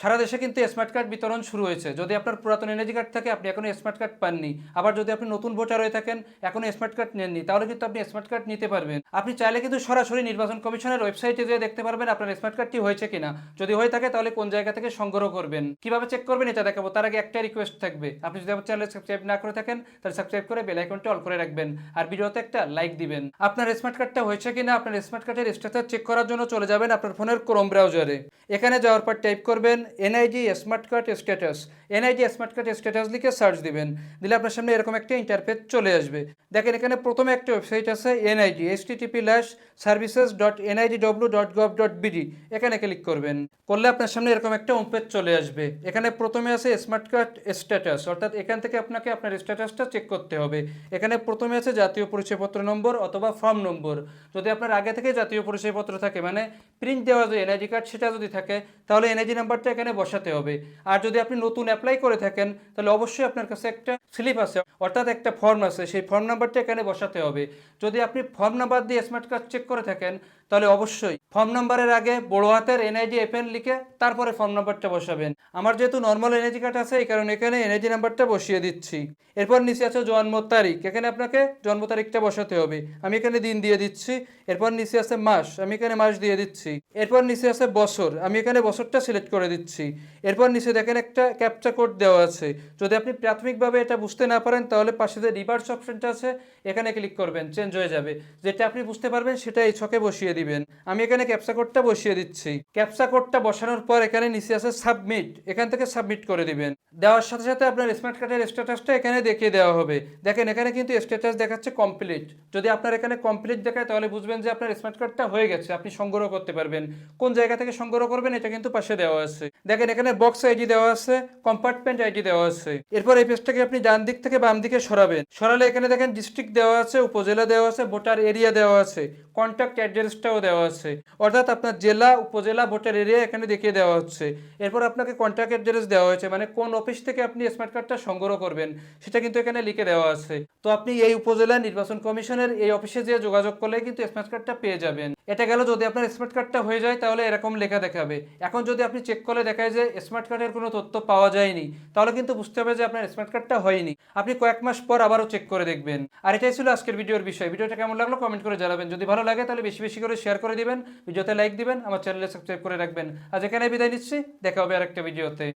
সারা দেশে কিন্তু smart card বিতরণ শুরু হয়েছে। যদি আপনার পুরাতন এনআইডি কার্ড থাকে, আপনি এখনো স্মার্ট কার্ড পাননি, আবার যদি আপনি নতুন ভোটার হয়ে থাকেন, এখনো স্মার্ট কার্ড নেননি, তাহলে কিন্তু আপনি স্মার্ট কার্ড নিতে পারবেন। আপনি চাইলে কিন্তু সরাসরি নির্বাচন কমিশনের ওয়েবসাইটে যেয়ে দেখতে পারবেন আপনার স্মার্ট কার্ডটি হয়েছে কিনা। যদি হয়ে থাকে তাহলে কোন জায়গা থেকে সংগ্রহ করবেন, কিভাবে চেক করবেন এটা দেখাবো। তার আগে একটা রিকোয়েস্ট থাকবে, আপনি যদি আমার চ্যানেলে সাবস্ক্রাইব না করে থাকেন তাহলে সাবস্ক্রাইব করে বেল আইকনটি অল করে রাখবেন, আর ভিডিওতে একটা লাইক দিবেন। আপনার স্মার্ট কার্ডটা হয়েছে কিনা আপনার স্মার্ট কার্ডের স্ট্যাটাস চেক করার জন্য চলে যাবেন আপনার ফোনের ক্রোম ব্রাউজারে। এখানে যাওয়ার পর টাইপ করবেন NID smart card status. NID smart card status লিখে সার্চ দিবেন, দিলে আপনার সামনে এরকম একটা ইন্টারফেস চলে আসবে। দেখেন এখানে প্রথমে একটা ওয়েবসাইট আছে এনআইডি http:/services.nidw.gov.bd। এখানে ক্লিক করবেন, করলে আপনার সামনে এরকম একটা হোম পেজ চলে আসবে। এখানে প্রথমে আছে স্মার্ট কার্ড স্ট্যাটাস, অর্থাৎ এখান থেকে আপনাকে আপনার স্ট্যাটাসটা চেক করতে হবে। এখানে প্রথমে আছে জাতীয় পরিচয়পত্র নম্বর অথবা ফর্ম নম্বর। যদি আপনার আগে থেকে জাতীয় পরিচয়পত্র থাকে, মানে প্রিন্ট দেওয়া যে এনআইডি কার্ড সেটা যদি থাকে, তাহলে এনআইডি নাম্বারটা এখানে বসাতে হবে। আর যদি আপনি নতুন অ্যাপ্লাই করে থাকেন তাহলে অবশ্যই আপনার কাছে একটা স্লিপ আছে, অর্থাৎ একটা ফর্ম আছে, সেই ফর্ম নাম্বারটা এখানে বসাতে হবে। যদি আপনি ফর্ম নাম্বার দিয়ে স্মার্ট কার্ড চেক করে থাকেন তাহলে অবশ্যই ফর্ম নাম্বারের আগে বড় হাতের এনআইডি এফএন লিখে তারপরে ফর্ম নাম্বারটা বসাবেন। আমার যেহেতু নর্মাল এনআইডি কার্ড আছে এই কারণে এখানে এনআইডি নাম্বারটা বসিয়ে দিচ্ছি। এরপর নিচে আছে জন্ম তারিখ, এখানে আপনাকে জন্ম তারিখটা বসাতে হবে, আমি এখানে দিন দিয়ে দিচ্ছি। এরপর নিচে আছে মাস, আমি এখানে মাস দিয়ে দিচ্ছি। এরপর নিচে আছে বছর, আমি এখানে বছরটা সিলেক্ট করে দিচ্ছি। এরপর নিচে দেখেন একটা ক্যাপচা কোড দেওয়া আছে। যদি আপনি প্রাথমিকভাবে এটা বুঝতে না পারেন তাহলে পাশে যে রিভার্স অপশনটা আছে এখানে ক্লিক করবেন, চেঞ্জ হয়ে যাবে। যেটা আপনি বুঝতে পারবেন সেটা এই ছকে বসিয়ে দিবেন। আমি এখানে ক্যাপচা কোডটা বসিয়ে দিচ্ছি। ক্যাপচা কোডটা বসানোর পর এখানে নিচে আছে সাবমিট, এখান থেকে সাবমিট করে দিবেন। দেওয়ার সাথে সাথে আপনার স্মার্ট কার্ডের স্ট্যাটাসটা এখানে দেখিয়ে দেওয়া হবে। দেখেন এখানে কিন্তু স্ট্যাটাস দেখাচ্ছে কমপ্লিট। যদি আপনার এখানে কমপ্লিট দেখায় তাহলে বুঝবেন যে আপনার স্মার্ট কার্ডটা হয়ে গেছে, আপনি সংগ্রহ করতে পারবেন। কোন জায়গা থেকে সংগ্রহ করবেন এটা কিন্তু পাশে দেওয়া আছে। দেখেন এখানে বক্স আইডি দেওয়া আছে, কম্পার্টমেন্ট আইডি দেওয়া আছে। এরপর এই পেজটাকে আপনি ডান দিক থেকে বাম দিকে সরাবেন, সরালে এখানে দেখেন ডিস্ট্রিক্ট দেওয়া আছে, উপজেলা দেওয়া আছে, ভোটার এরিয়া দেওয়া আছে, কন্ট্যাক্ট অ্যাড্রেসটাও দেওয়া আছে, অর্থাৎ আপনার জেলা, উপজেলা, ভোটার এরিয়া এখানে দেখিয়ে দেওয়া হচ্ছে। এরপর আপনাকে কন্ট্যাক্ট অ্যাড্রেস দেওয়া হয়েছে, মানে কোন অফিস থেকে আপনি স্মার্ট কার্ডটা সংগ্রহ করবেন সেটা কিন্তু এখানে লিখে দেওয়া আছে। তো আপনি এই উপজেলা নির্বাচন কমিশনের এই অফিসে যেয়ে যোগাযোগ করলে কিন্তু স্মার্ট কার্ডটা পেয়ে যাবেন। এটা গেল যদি আপনার স্মার্ট কার্ডটা হয়ে যায় তাহলে এরকম লেখা দেখাবে। এখন যদি আপনি চেক করে দেখায় যে স্মার্ট কার্ডের কোনো তথ্য পাওয়া যায়নি, তাহলে কিন্তু বুঝতে হবে যে আপনার স্মার্ট কার্ডটা হয়নি। আপনি কয়েক মাস পর আবারও চেক করে দেখবেন। আর এটাই ছিল আজকের ভিডিওর বিষয়। ভিডিওটা কেমন লাগলো কমেন্ট করে জানাবেন। যদি ভালো লাগে তাহলে বেশি বেশি করে শেয়ার করে দিবেন, ভিডিওতে লাইক দিবেন, আমার চ্যানেলে সাবস্ক্রাইব করে রাখবেন। আজ এখানে বিদায় নিচ্ছি, দেখা হবে আরেকটা ভিডিওতে।